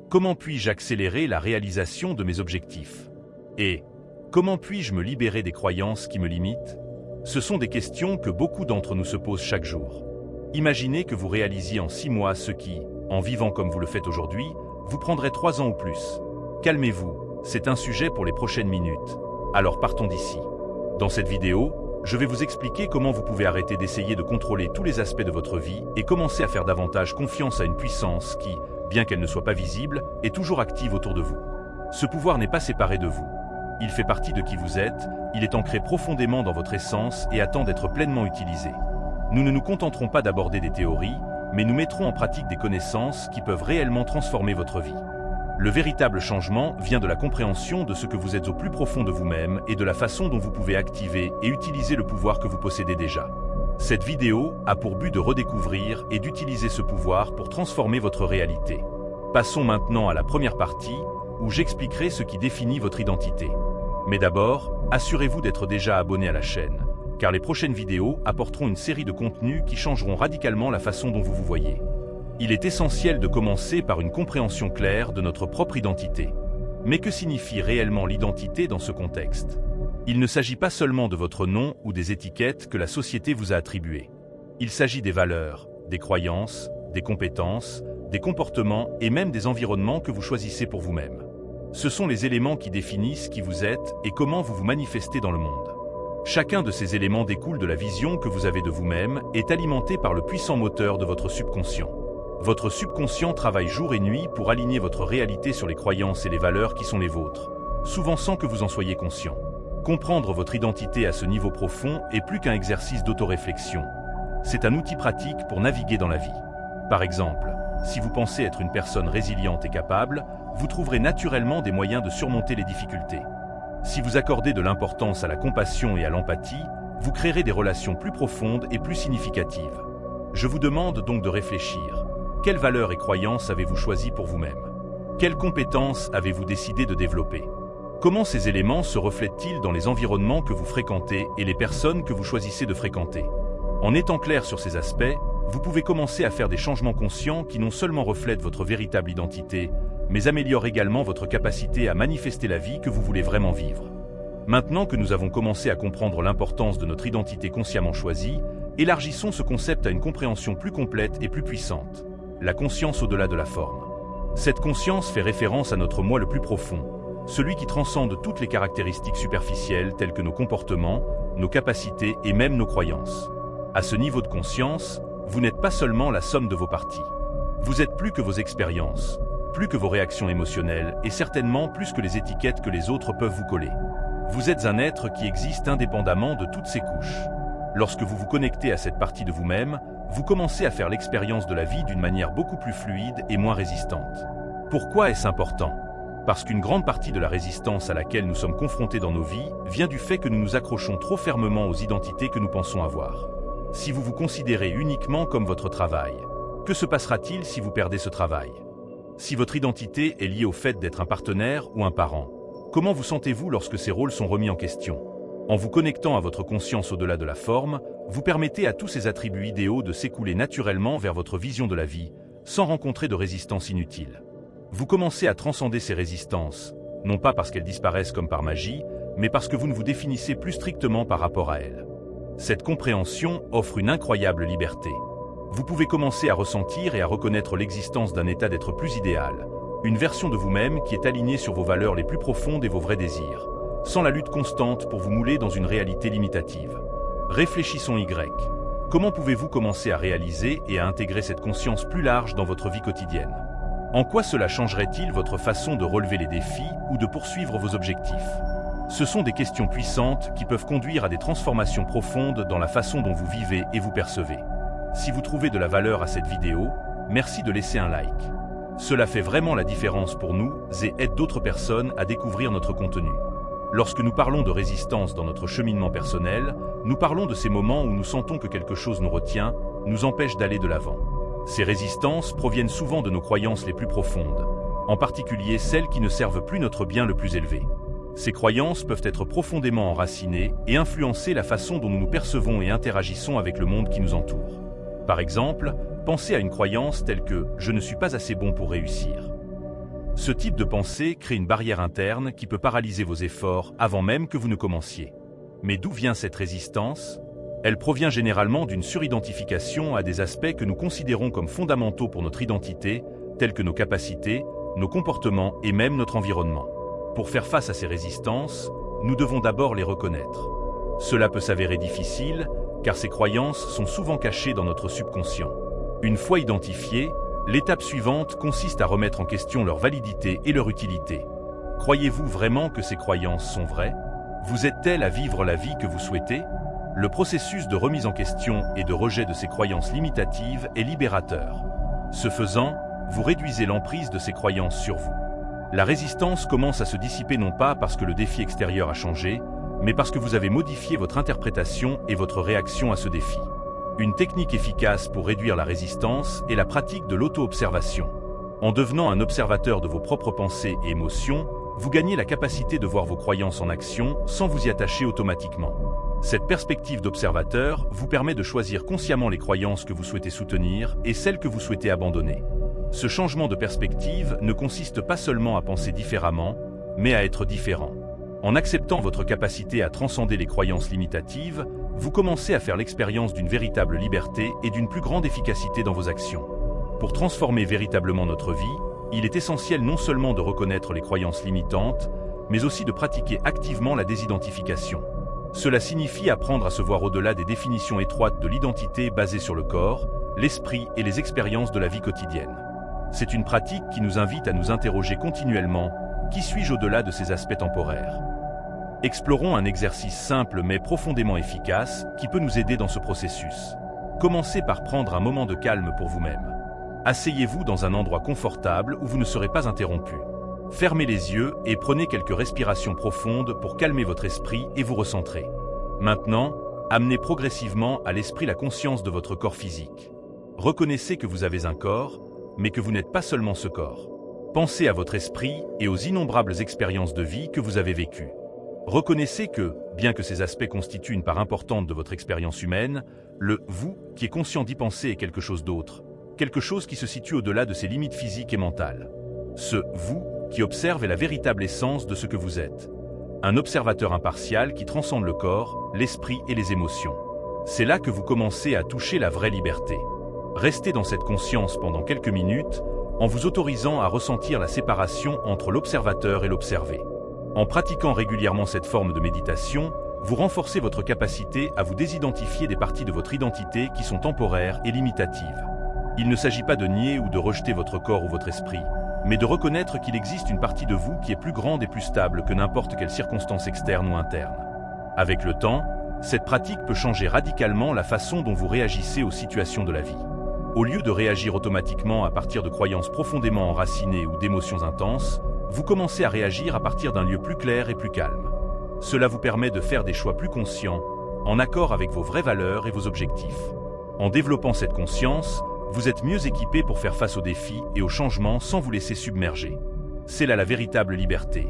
Comment puis-je accélérer la réalisation de mes objectifs? Et comment puis-je me libérer des croyances qui me limitent? Ce sont des questions que beaucoup d'entre nous se posent chaque jour. Imaginez que vous réalisiez en 6 mois ce qui, en vivant comme vous le faites aujourd'hui, vous prendrait 3 ans ou plus. Calmez-vous, c'est un sujet pour les prochaines minutes. Alors partons d'ici. Dans cette vidéo, je vais vous expliquer comment vous pouvez arrêter d'essayer de contrôler tous les aspects de votre vie et commencer à faire davantage confiance à une puissance qui, bien qu'elle ne soit pas visible, est toujours active autour de vous. Ce pouvoir n'est pas séparé de vous. Il fait partie de qui vous êtes, il est ancré profondément dans votre essence et attend d'être pleinement utilisé. Nous ne nous contenterons pas d'aborder des théories, mais nous mettrons en pratique des connaissances qui peuvent réellement transformer votre vie. Le véritable changement vient de la compréhension de ce que vous êtes au plus profond de vous-même et de la façon dont vous pouvez activer et utiliser le pouvoir que vous possédez déjà. Cette vidéo a pour but de redécouvrir et d'utiliser ce pouvoir pour transformer votre réalité. Passons maintenant à la première partie, où j'expliquerai ce qui définit votre identité. Mais d'abord, assurez-vous d'être déjà abonné à la chaîne, car les prochaines vidéos apporteront une série de contenus qui changeront radicalement la façon dont vous vous voyez. Il est essentiel de commencer par une compréhension claire de notre propre identité. Mais que signifie réellement l'identité dans ce contexte? Il ne s'agit pas seulement de votre nom ou des étiquettes que la société vous a attribuées. Il s'agit des valeurs, des croyances, des compétences, des comportements et même des environnements que vous choisissez pour vous-même. Ce sont les éléments qui définissent qui vous êtes et comment vous vous manifestez dans le monde. Chacun de ces éléments découle de la vision que vous avez de vous-même et est alimenté par le puissant moteur de votre subconscient. Votre subconscient travaille jour et nuit pour aligner votre réalité sur les croyances et les valeurs qui sont les vôtres, souvent sans que vous en soyez conscient. Comprendre votre identité à ce niveau profond est plus qu'un exercice d'autoréflexion. C'est un outil pratique pour naviguer dans la vie. Par exemple, si vous pensez être une personne résiliente et capable, vous trouverez naturellement des moyens de surmonter les difficultés. Si vous accordez de l'importance à la compassion et à l'empathie, vous créerez des relations plus profondes et plus significatives. Je vous demande donc de réfléchir. Quelles valeurs et croyances avez-vous choisies pour vous-même? Quelles compétences avez-vous décidé de développer? Comment ces éléments se reflètent-ils dans les environnements que vous fréquentez et les personnes que vous choisissez de fréquenter? En étant clair sur ces aspects, vous pouvez commencer à faire des changements conscients qui non seulement reflètent votre véritable identité, mais améliorent également votre capacité à manifester la vie que vous voulez vraiment vivre. Maintenant que nous avons commencé à comprendre l'importance de notre identité consciemment choisie, élargissons ce concept à une compréhension plus complète et plus puissante. La conscience au-delà de la forme. Cette conscience fait référence à notre moi le plus profond, celui qui transcende toutes les caractéristiques superficielles telles que nos comportements, nos capacités et même nos croyances. À ce niveau de conscience, vous n'êtes pas seulement la somme de vos parties. Vous êtes plus que vos expériences, plus que vos réactions émotionnelles et certainement plus que les étiquettes que les autres peuvent vous coller. Vous êtes un être qui existe indépendamment de toutes ces couches. Lorsque vous vous connectez à cette partie de vous-même, vous commencez à faire l'expérience de la vie d'une manière beaucoup plus fluide et moins résistante. Pourquoi est-ce important? Parce qu'une grande partie de la résistance à laquelle nous sommes confrontés dans nos vies vient du fait que nous nous accrochons trop fermement aux identités que nous pensons avoir. Si vous vous considérez uniquement comme votre travail, que se passera-t-il si vous perdez ce travail? Si votre identité est liée au fait d'être un partenaire ou un parent, comment vous sentez-vous lorsque ces rôles sont remis en question? En vous connectant à votre conscience au-delà de la forme, vous permettez à tous ces attributs idéaux de s'écouler naturellement vers votre vision de la vie, sans rencontrer de résistance inutile. Vous commencez à transcender ces résistances, non pas parce qu'elles disparaissent comme par magie, mais parce que vous ne vous définissez plus strictement par rapport à elles. Cette compréhension offre une incroyable liberté. Vous pouvez commencer à ressentir et à reconnaître l'existence d'un état d'être plus idéal, une version de vous-même qui est alignée sur vos valeurs les plus profondes et vos vrais désirs, sans la lutte constante pour vous mouler dans une réalité limitative. Réfléchissons Y. Comment pouvez-vous commencer à réaliser et à intégrer cette conscience plus large dans votre vie quotidienne? En quoi cela changerait-il votre façon de relever les défis ou de poursuivre vos objectifs? Ce sont des questions puissantes qui peuvent conduire à des transformations profondes dans la façon dont vous vivez et vous percevez. Si vous trouvez de la valeur à cette vidéo, merci de laisser un like. Cela fait vraiment la différence pour nous et aide d'autres personnes à découvrir notre contenu. Lorsque nous parlons de résistance dans notre cheminement personnel, nous parlons de ces moments où nous sentons que quelque chose nous retient, nous empêche d'aller de l'avant. Ces résistances proviennent souvent de nos croyances les plus profondes, en particulier celles qui ne servent plus notre bien le plus élevé. Ces croyances peuvent être profondément enracinées et influencer la façon dont nous nous percevons et interagissons avec le monde qui nous entoure. Par exemple, pensez à une croyance telle que « je ne suis pas assez bon pour réussir ». Ce type de pensée crée une barrière interne qui peut paralyser vos efforts avant même que vous ne commenciez. Mais d'où vient cette résistance? Elle provient généralement d'une suridentification à des aspects que nous considérons comme fondamentaux pour notre identité, tels que nos capacités, nos comportements et même notre environnement. Pour faire face à ces résistances, nous devons d'abord les reconnaître. Cela peut s'avérer difficile, car ces croyances sont souvent cachées dans notre subconscient. Une fois identifiées, l'étape suivante consiste à remettre en question leur validité et leur utilité. Croyez-vous vraiment que ces croyances sont vraies? Vous êtes-elles à vivre la vie que vous souhaitez? Le processus de remise en question et de rejet de ces croyances limitatives est libérateur. Ce faisant, vous réduisez l'emprise de ces croyances sur vous. La résistance commence à se dissiper non pas parce que le défi extérieur a changé, mais parce que vous avez modifié votre interprétation et votre réaction à ce défi. Une technique efficace pour réduire la résistance est la pratique de l'auto-observation. En devenant un observateur de vos propres pensées et émotions, vous gagnez la capacité de voir vos croyances en action sans vous y attacher automatiquement. Cette perspective d'observateur vous permet de choisir consciemment les croyances que vous souhaitez soutenir et celles que vous souhaitez abandonner. Ce changement de perspective ne consiste pas seulement à penser différemment, mais à être différent. En acceptant votre capacité à transcender les croyances limitatives, vous commencez à faire l'expérience d'une véritable liberté et d'une plus grande efficacité dans vos actions. Pour transformer véritablement notre vie, il est essentiel non seulement de reconnaître les croyances limitantes, mais aussi de pratiquer activement la désidentification. Cela signifie apprendre à se voir au-delà des définitions étroites de l'identité basée sur le corps, l'esprit et les expériences de la vie quotidienne. C'est une pratique qui nous invite à nous interroger continuellement: qui suis-je au-delà de ces aspects temporaires? Explorons un exercice simple mais profondément efficace qui peut nous aider dans ce processus. Commencez par prendre un moment de calme pour vous-même. Asseyez-vous dans un endroit confortable où vous ne serez pas interrompu. Fermez les yeux et prenez quelques respirations profondes pour calmer votre esprit et vous recentrer. Maintenant, amenez progressivement à l'esprit la conscience de votre corps physique. Reconnaissez que vous avez un corps, mais que vous n'êtes pas seulement ce corps. Pensez à votre esprit et aux innombrables expériences de vie que vous avez vécues. Reconnaissez que, bien que ces aspects constituent une part importante de votre expérience humaine, le « vous » qui est conscient d'y penser est quelque chose d'autre, quelque chose qui se situe au-delà de ses limites physiques et mentales. Ce « vous » qui observe est la véritable essence de ce que vous êtes. Un observateur impartial qui transcende le corps, l'esprit et les émotions. C'est là que vous commencez à toucher la vraie liberté. Restez dans cette conscience pendant quelques minutes, en vous autorisant à ressentir la séparation entre l'observateur et l'observé. En pratiquant régulièrement cette forme de méditation, vous renforcez votre capacité à vous désidentifier des parties de votre identité qui sont temporaires et limitatives. Il ne s'agit pas de nier ou de rejeter votre corps ou votre esprit, mais de reconnaître qu'il existe une partie de vous qui est plus grande et plus stable que n'importe quelle circonstance externe ou interne. Avec le temps, cette pratique peut changer radicalement la façon dont vous réagissez aux situations de la vie. Au lieu de réagir automatiquement à partir de croyances profondément enracinées ou d'émotions intenses, vous commencez à réagir à partir d'un lieu plus clair et plus calme. Cela vous permet de faire des choix plus conscients, en accord avec vos vraies valeurs et vos objectifs. En développant cette conscience, vous êtes mieux équipé pour faire face aux défis et aux changements sans vous laisser submerger. C'est là la véritable liberté,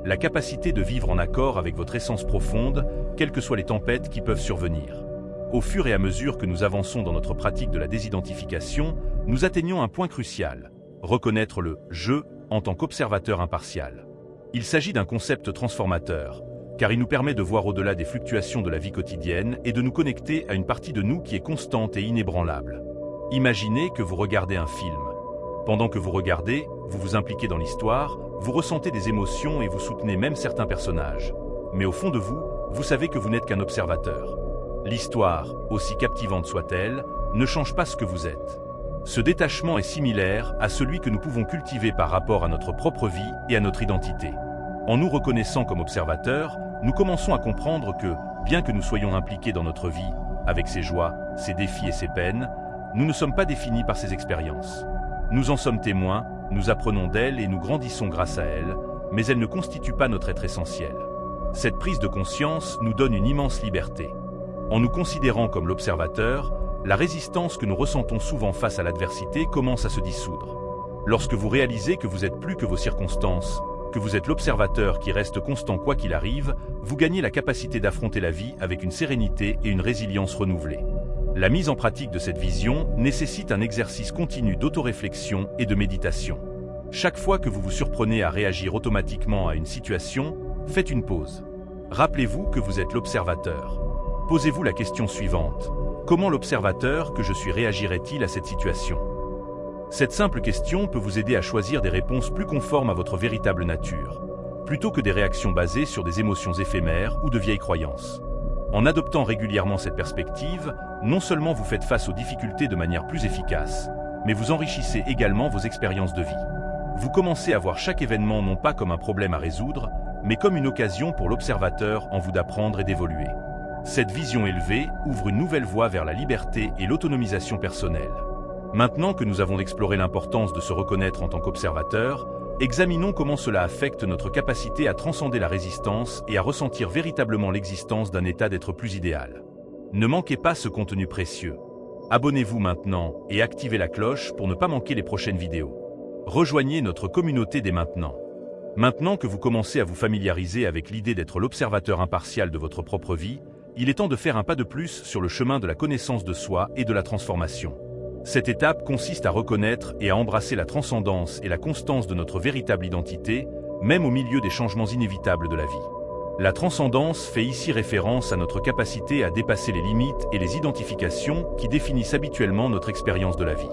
la capacité de vivre en accord avec votre essence profonde, quelles que soient les tempêtes qui peuvent survenir. Au fur et à mesure que nous avançons dans notre pratique de la désidentification, nous atteignons un point crucial: reconnaître le « je » en tant qu'observateur impartial. Il s'agit d'un concept transformateur, car il nous permet de voir au-delà des fluctuations de la vie quotidienne et de nous connecter à une partie de nous qui est constante et inébranlable. Imaginez que vous regardez un film. Pendant que vous regardez, vous vous impliquez dans l'histoire, vous ressentez des émotions et vous soutenez même certains personnages. Mais au fond de vous, vous savez que vous n'êtes qu'un observateur. L'histoire, aussi captivante soit-elle, ne change pas ce que vous êtes. Ce détachement est similaire à celui que nous pouvons cultiver par rapport à notre propre vie et à notre identité. En nous reconnaissant comme observateurs, nous commençons à comprendre que, bien que nous soyons impliqués dans notre vie, avec ses joies, ses défis et ses peines, nous ne sommes pas définis par ces expériences. Nous en sommes témoins, nous apprenons d'elles et nous grandissons grâce à elles, mais elles ne constituent pas notre être essentiel. Cette prise de conscience nous donne une immense liberté. En nous considérant comme l'observateur, la résistance que nous ressentons souvent face à l'adversité commence à se dissoudre. Lorsque vous réalisez que vous êtes plus que vos circonstances, que vous êtes l'observateur qui reste constant quoi qu'il arrive, vous gagnez la capacité d'affronter la vie avec une sérénité et une résilience renouvelées. La mise en pratique de cette vision nécessite un exercice continu d'autoréflexion et de méditation. Chaque fois que vous vous surprenez à réagir automatiquement à une situation, faites une pause. Rappelez-vous que vous êtes l'observateur. Posez-vous la question suivante. Comment l'observateur que je suis réagirait-il à cette situation? Cette simple question peut vous aider à choisir des réponses plus conformes à votre véritable nature, plutôt que des réactions basées sur des émotions éphémères ou de vieilles croyances. En adoptant régulièrement cette perspective, non seulement vous faites face aux difficultés de manière plus efficace, mais vous enrichissez également vos expériences de vie. Vous commencez à voir chaque événement non pas comme un problème à résoudre, mais comme une occasion pour l'observateur en vous d'apprendre et d'évoluer. Cette vision élevée ouvre une nouvelle voie vers la liberté et l'autonomisation personnelle. Maintenant que nous avons exploré l'importance de se reconnaître en tant qu'observateur, examinons comment cela affecte notre capacité à transcender la résistance et à ressentir véritablement l'existence d'un état d'être plus idéal. Ne manquez pas ce contenu précieux. Abonnez-vous maintenant et activez la cloche pour ne pas manquer les prochaines vidéos. Rejoignez notre communauté dès maintenant. Maintenant que vous commencez à vous familiariser avec l'idée d'être l'observateur impartial de votre propre vie, il est temps de faire un pas de plus sur le chemin de la connaissance de soi et de la transformation. Cette étape consiste à reconnaître et à embrasser la transcendance et la constance de notre véritable identité, même au milieu des changements inévitables de la vie. La transcendance fait ici référence à notre capacité à dépasser les limites et les identifications qui définissent habituellement notre expérience de la vie.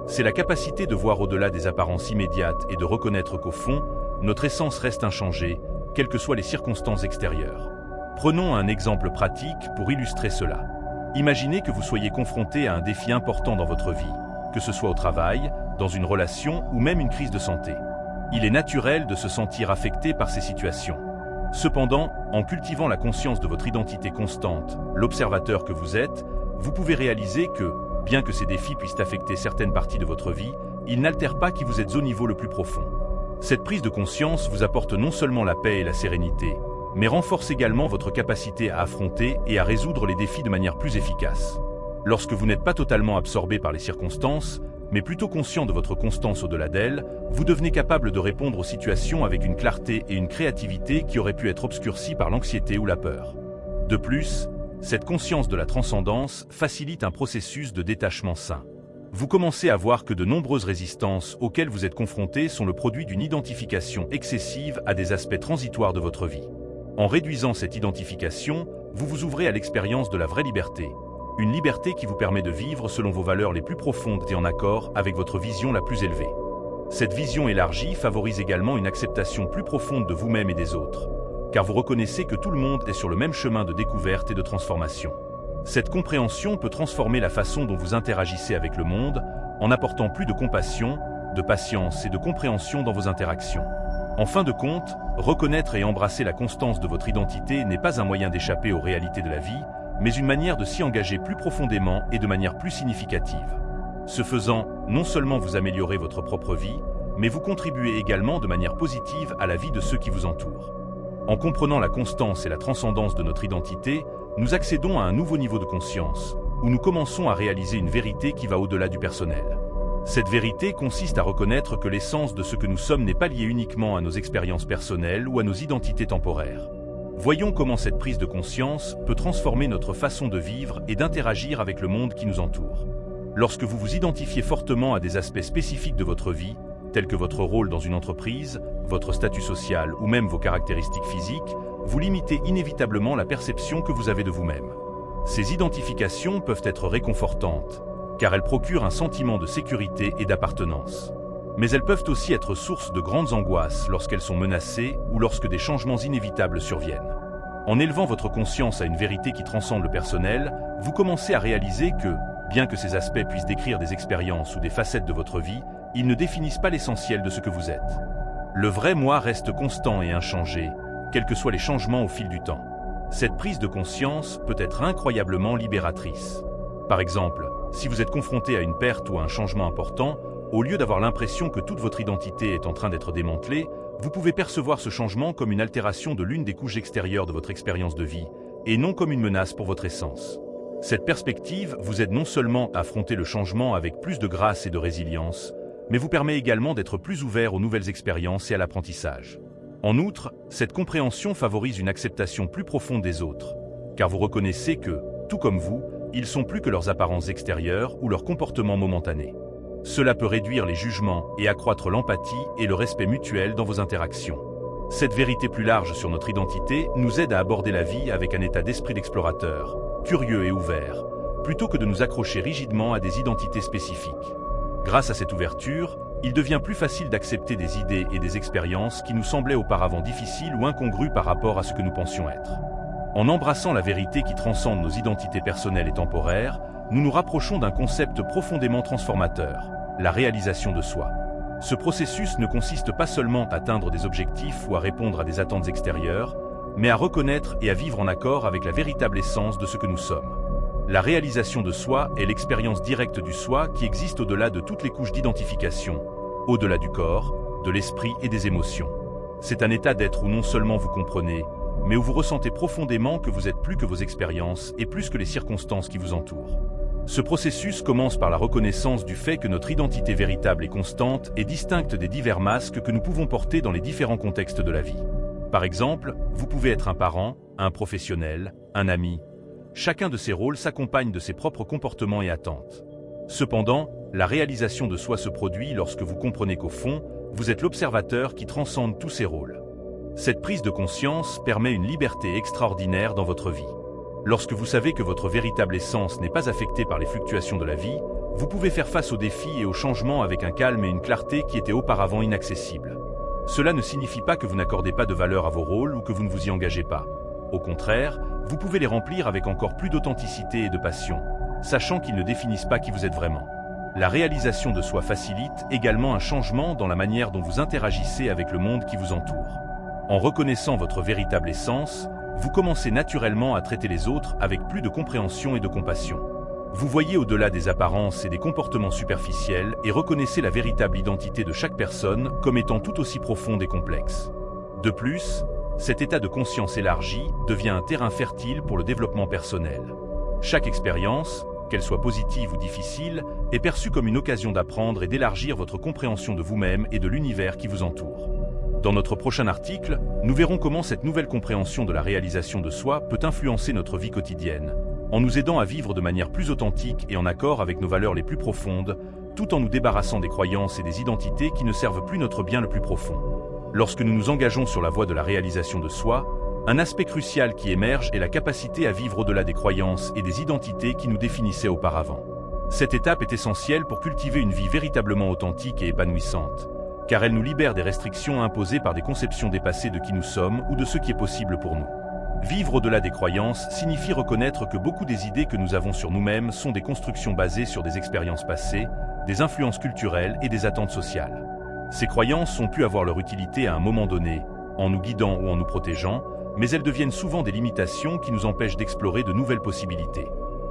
C'est la capacité de voir au-delà des apparences immédiates et de reconnaître qu'au fond, notre essence reste inchangée, quelles que soient les circonstances extérieures. Prenons un exemple pratique pour illustrer cela. Imaginez que vous soyez confronté à un défi important dans votre vie, que ce soit au travail, dans une relation ou même une crise de santé. Il est naturel de se sentir affecté par ces situations. Cependant, en cultivant la conscience de votre identité constante, l'observateur que vous êtes, vous pouvez réaliser que, bien que ces défis puissent affecter certaines parties de votre vie, ils n'altèrent pas qui vous êtes au niveau le plus profond. Cette prise de conscience vous apporte non seulement la paix et la sérénité, mais renforce également votre capacité à affronter et à résoudre les défis de manière plus efficace. Lorsque vous n'êtes pas totalement absorbé par les circonstances, mais plutôt conscient de votre constance au-delà d'elles, vous devenez capable de répondre aux situations avec une clarté et une créativité qui auraient pu être obscurcies par l'anxiété ou la peur. De plus, cette conscience de la transcendance facilite un processus de détachement sain. Vous commencez à voir que de nombreuses résistances auxquelles vous êtes confrontés sont le produit d'une identification excessive à des aspects transitoires de votre vie. En réduisant cette identification, vous vous ouvrez à l'expérience de la vraie liberté. Une liberté qui vous permet de vivre selon vos valeurs les plus profondes et en accord avec votre vision la plus élevée. Cette vision élargie favorise également une acceptation plus profonde de vous-même et des autres, car vous reconnaissez que tout le monde est sur le même chemin de découverte et de transformation. Cette compréhension peut transformer la façon dont vous interagissez avec le monde, en apportant plus de compassion, de patience et de compréhension dans vos interactions. En fin de compte, reconnaître et embrasser la constance de votre identité n'est pas un moyen d'échapper aux réalités de la vie, mais une manière de s'y engager plus profondément et de manière plus significative. Ce faisant, non seulement vous améliorez votre propre vie, mais vous contribuez également de manière positive à la vie de ceux qui vous entourent. En comprenant la constance et la transcendance de notre identité, nous accédons à un nouveau niveau de conscience, où nous commençons à réaliser une vérité qui va au-delà du personnel. Cette vérité consiste à reconnaître que l'essence de ce que nous sommes n'est pas liée uniquement à nos expériences personnelles ou à nos identités temporaires. Voyons comment cette prise de conscience peut transformer notre façon de vivre et d'interagir avec le monde qui nous entoure. Lorsque vous vous identifiez fortement à des aspects spécifiques de votre vie, tels que votre rôle dans une entreprise, votre statut social ou même vos caractéristiques physiques, vous limitez inévitablement la perception que vous avez de vous-même. Ces identifications peuvent être réconfortantes, car elles procurent un sentiment de sécurité et d'appartenance. Mais elles peuvent aussi être source de grandes angoisses lorsqu'elles sont menacées ou lorsque des changements inévitables surviennent. En élevant votre conscience à une vérité qui transcende le personnel, vous commencez à réaliser que, bien que ces aspects puissent décrire des expériences ou des facettes de votre vie, ils ne définissent pas l'essentiel de ce que vous êtes. Le vrai moi reste constant et inchangé, quels que soient les changements au fil du temps. Cette prise de conscience peut être incroyablement libératrice. Par exemple, si vous êtes confronté à une perte ou à un changement important, au lieu d'avoir l'impression que toute votre identité est en train d'être démantelée, vous pouvez percevoir ce changement comme une altération de l'une des couches extérieures de votre expérience de vie, et non comme une menace pour votre essence. Cette perspective vous aide non seulement à affronter le changement avec plus de grâce et de résilience, mais vous permet également d'être plus ouvert aux nouvelles expériences et à l'apprentissage. En outre, cette compréhension favorise une acceptation plus profonde des autres, car vous reconnaissez que, tout comme vous, ils sont plus que leurs apparences extérieures ou leurs comportements momentanés. Cela peut réduire les jugements et accroître l'empathie et le respect mutuel dans vos interactions. Cette vérité plus large sur notre identité nous aide à aborder la vie avec un état d'esprit d'explorateur, curieux et ouvert, plutôt que de nous accrocher rigidement à des identités spécifiques. Grâce à cette ouverture, il devient plus facile d'accepter des idées et des expériences qui nous semblaient auparavant difficiles ou incongrues par rapport à ce que nous pensions être. En embrassant la vérité qui transcende nos identités personnelles et temporaires, nous nous rapprochons d'un concept profondément transformateur, la réalisation de soi. Ce processus ne consiste pas seulement à atteindre des objectifs ou à répondre à des attentes extérieures, mais à reconnaître et à vivre en accord avec la véritable essence de ce que nous sommes. La réalisation de soi est l'expérience directe du soi qui existe au-delà de toutes les couches d'identification, au-delà du corps, de l'esprit et des émotions. C'est un état d'être où non seulement vous comprenez, mais où vous ressentez profondément que vous êtes plus que vos expériences et plus que les circonstances qui vous entourent. Ce processus commence par la reconnaissance du fait que notre identité véritable est constante et distincte des divers masques que nous pouvons porter dans les différents contextes de la vie. Par exemple, vous pouvez être un parent, un professionnel, un ami. Chacun de ces rôles s'accompagne de ses propres comportements et attentes. Cependant, la réalisation de soi se produit lorsque vous comprenez qu'au fond, vous êtes l'observateur qui transcende tous ces rôles. Cette prise de conscience permet une liberté extraordinaire dans votre vie. Lorsque vous savez que votre véritable essence n'est pas affectée par les fluctuations de la vie, vous pouvez faire face aux défis et aux changements avec un calme et une clarté qui étaient auparavant inaccessibles. Cela ne signifie pas que vous n'accordez pas de valeur à vos rôles ou que vous ne vous y engagez pas. Au contraire, vous pouvez les remplir avec encore plus d'authenticité et de passion, sachant qu'ils ne définissent pas qui vous êtes vraiment. La réalisation de soi facilite également un changement dans la manière dont vous interagissez avec le monde qui vous entoure. En reconnaissant votre véritable essence, vous commencez naturellement à traiter les autres avec plus de compréhension et de compassion. Vous voyez au-delà des apparences et des comportements superficiels et reconnaissez la véritable identité de chaque personne comme étant tout aussi profonde et complexe. De plus, cet état de conscience élargi devient un terrain fertile pour le développement personnel. Chaque expérience, qu'elle soit positive ou difficile, est perçue comme une occasion d'apprendre et d'élargir votre compréhension de vous-même et de l'univers qui vous entoure. Dans notre prochain article, nous verrons comment cette nouvelle compréhension de la réalisation de soi peut influencer notre vie quotidienne, en nous aidant à vivre de manière plus authentique et en accord avec nos valeurs les plus profondes, tout en nous débarrassant des croyances et des identités qui ne servent plus notre bien le plus profond. Lorsque nous nous engageons sur la voie de la réalisation de soi, un aspect crucial qui émerge est la capacité à vivre au-delà des croyances et des identités qui nous définissaient auparavant. Cette étape est essentielle pour cultiver une vie véritablement authentique et épanouissante, car elle nous libère des restrictions imposées par des conceptions dépassées de qui nous sommes ou de ce qui est possible pour nous. Vivre au-delà des croyances signifie reconnaître que beaucoup des idées que nous avons sur nous-mêmes sont des constructions basées sur des expériences passées, des influences culturelles et des attentes sociales. Ces croyances ont pu avoir leur utilité à un moment donné, en nous guidant ou en nous protégeant, mais elles deviennent souvent des limitations qui nous empêchent d'explorer de nouvelles possibilités.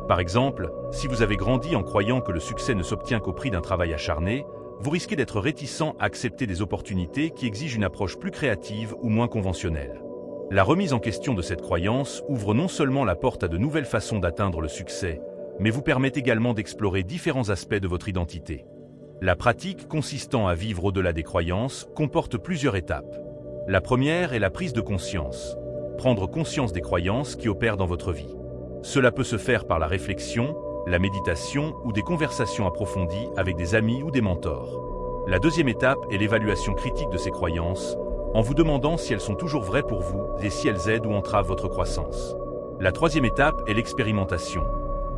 Par exemple, si vous avez grandi en croyant que le succès ne s'obtient qu'au prix d'un travail acharné, vous risquez d'être réticent à accepter des opportunités qui exigent une approche plus créative ou moins conventionnelle. La remise en question de cette croyance ouvre non seulement la porte à de nouvelles façons d'atteindre le succès, mais vous permet également d'explorer différents aspects de votre identité. La pratique consistant à vivre au-delà des croyances comporte plusieurs étapes. La première est la prise de conscience. Prendre conscience des croyances qui opèrent dans votre vie. Cela peut se faire par la réflexion, la méditation ou des conversations approfondies avec des amis ou des mentors. La deuxième étape est l'évaluation critique de ces croyances, en vous demandant si elles sont toujours vraies pour vous et si elles aident ou entravent votre croissance. La troisième étape est l'expérimentation.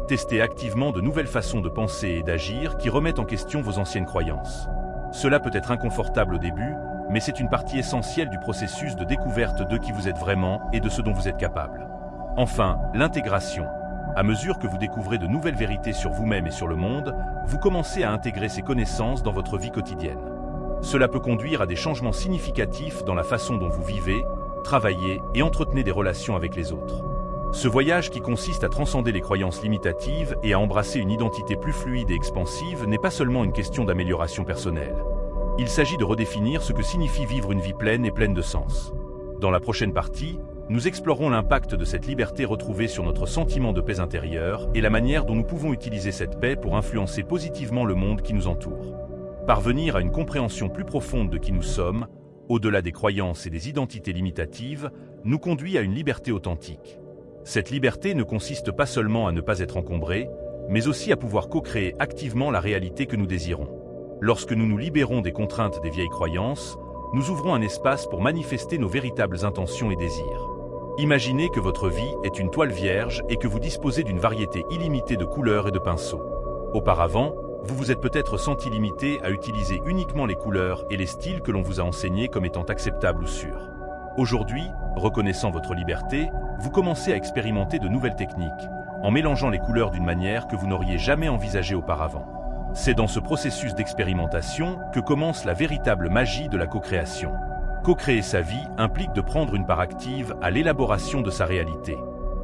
Testez activement de nouvelles façons de penser et d'agir qui remettent en question vos anciennes croyances. Cela peut être inconfortable au début, mais c'est une partie essentielle du processus de découverte de qui vous êtes vraiment et de ce dont vous êtes capable. Enfin, l'intégration. À mesure que vous découvrez de nouvelles vérités sur vous-même et sur le monde, vous commencez à intégrer ces connaissances dans votre vie quotidienne. Cela peut conduire à des changements significatifs dans la façon dont vous vivez, travaillez et entretenez des relations avec les autres. Ce voyage qui consiste à transcender les croyances limitatives et à embrasser une identité plus fluide et expansive n'est pas seulement une question d'amélioration personnelle. Il s'agit de redéfinir ce que signifie vivre une vie pleine et pleine de sens. Dans la prochaine partie, nous explorons l'impact de cette liberté retrouvée sur notre sentiment de paix intérieure et la manière dont nous pouvons utiliser cette paix pour influencer positivement le monde qui nous entoure. Parvenir à une compréhension plus profonde de qui nous sommes, au-delà des croyances et des identités limitatives, nous conduit à une liberté authentique. Cette liberté ne consiste pas seulement à ne pas être encombré, mais aussi à pouvoir co-créer activement la réalité que nous désirons. Lorsque nous nous libérons des contraintes des vieilles croyances, nous ouvrons un espace pour manifester nos véritables intentions et désirs. Imaginez que votre vie est une toile vierge et que vous disposez d'une variété illimitée de couleurs et de pinceaux. Auparavant, vous vous êtes peut-être senti limité à utiliser uniquement les couleurs et les styles que l'on vous a enseignés comme étant acceptables ou sûrs. Aujourd'hui, reconnaissant votre liberté, vous commencez à expérimenter de nouvelles techniques, en mélangeant les couleurs d'une manière que vous n'auriez jamais envisagée auparavant. C'est dans ce processus d'expérimentation que commence la véritable magie de la co-création. Co-créer sa vie implique de prendre une part active à l'élaboration de sa réalité.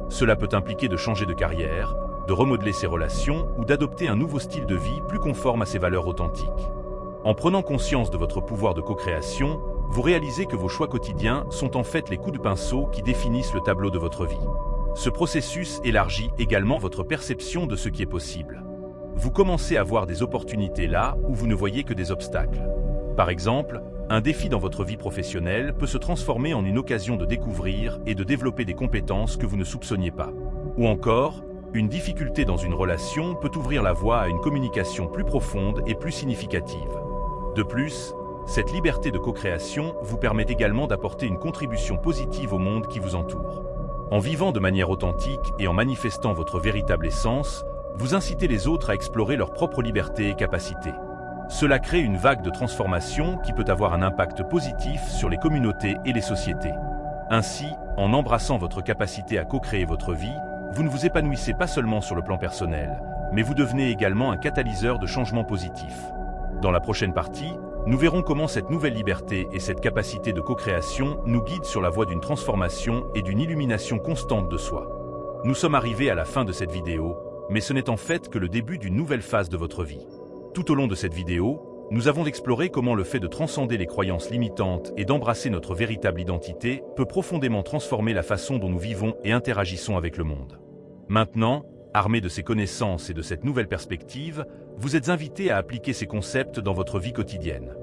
Cela peut impliquer de changer de carrière, de remodeler ses relations ou d'adopter un nouveau style de vie plus conforme à ses valeurs authentiques. En prenant conscience de votre pouvoir de co-création, vous réalisez que vos choix quotidiens sont en fait les coups de pinceau qui définissent le tableau de votre vie. Ce processus élargit également votre perception de ce qui est possible. Vous commencez à voir des opportunités là où vous ne voyez que des obstacles. Par exemple, un défi dans votre vie professionnelle peut se transformer en une occasion de découvrir et de développer des compétences que vous ne soupçonniez pas. Ou encore, une difficulté dans une relation peut ouvrir la voie à une communication plus profonde et plus significative. De plus, cette liberté de co-création vous permet également d'apporter une contribution positive au monde qui vous entoure. En vivant de manière authentique et en manifestant votre véritable essence, vous incitez les autres à explorer leur propre liberté et capacité. Cela crée une vague de transformation qui peut avoir un impact positif sur les communautés et les sociétés. Ainsi, en embrassant votre capacité à co-créer votre vie, vous ne vous épanouissez pas seulement sur le plan personnel, mais vous devenez également un catalyseur de changement positif. Dans la prochaine partie, nous verrons comment cette nouvelle liberté et cette capacité de co-création nous guident sur la voie d'une transformation et d'une illumination constante de soi. Nous sommes arrivés à la fin de cette vidéo, mais ce n'est en fait que le début d'une nouvelle phase de votre vie. Tout au long de cette vidéo, nous avons exploré comment le fait de transcender les croyances limitantes et d'embrasser notre véritable identité peut profondément transformer la façon dont nous vivons et interagissons avec le monde. Maintenant, armé de ces connaissances et de cette nouvelle perspective, vous êtes invité à appliquer ces concepts dans votre vie quotidienne.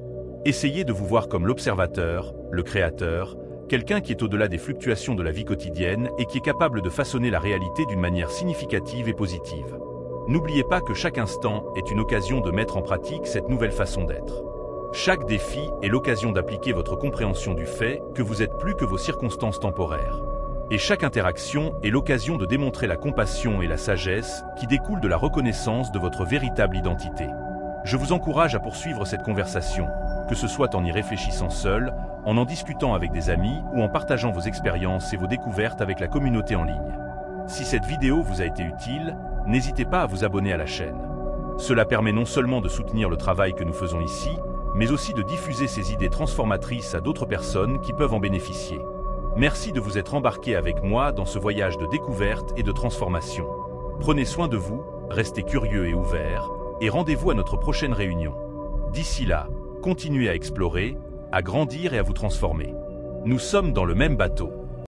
Essayez de vous voir comme l'observateur, le créateur, quelqu'un qui est au-delà des fluctuations de la vie quotidienne et qui est capable de façonner la réalité d'une manière significative et positive. N'oubliez pas que chaque instant est une occasion de mettre en pratique cette nouvelle façon d'être. Chaque défi est l'occasion d'appliquer votre compréhension du fait que vous êtes plus que vos circonstances temporaires. Et chaque interaction est l'occasion de démontrer la compassion et la sagesse qui découlent de la reconnaissance de votre véritable identité. Je vous encourage à poursuivre cette conversation, que ce soit en y réfléchissant seul, en discutant avec des amis ou en partageant vos expériences et vos découvertes avec la communauté en ligne. Si cette vidéo vous a été utile, n'hésitez pas à vous abonner à la chaîne. Cela permet non seulement de soutenir le travail que nous faisons ici, mais aussi de diffuser ces idées transformatrices à d'autres personnes qui peuvent en bénéficier. Merci de vous être embarqué avec moi dans ce voyage de découverte et de transformation. Prenez soin de vous, restez curieux et ouverts, et rendez-vous à notre prochaine réunion. D'ici là, continuez à explorer, à grandir et à vous transformer. Nous sommes dans le même bateau.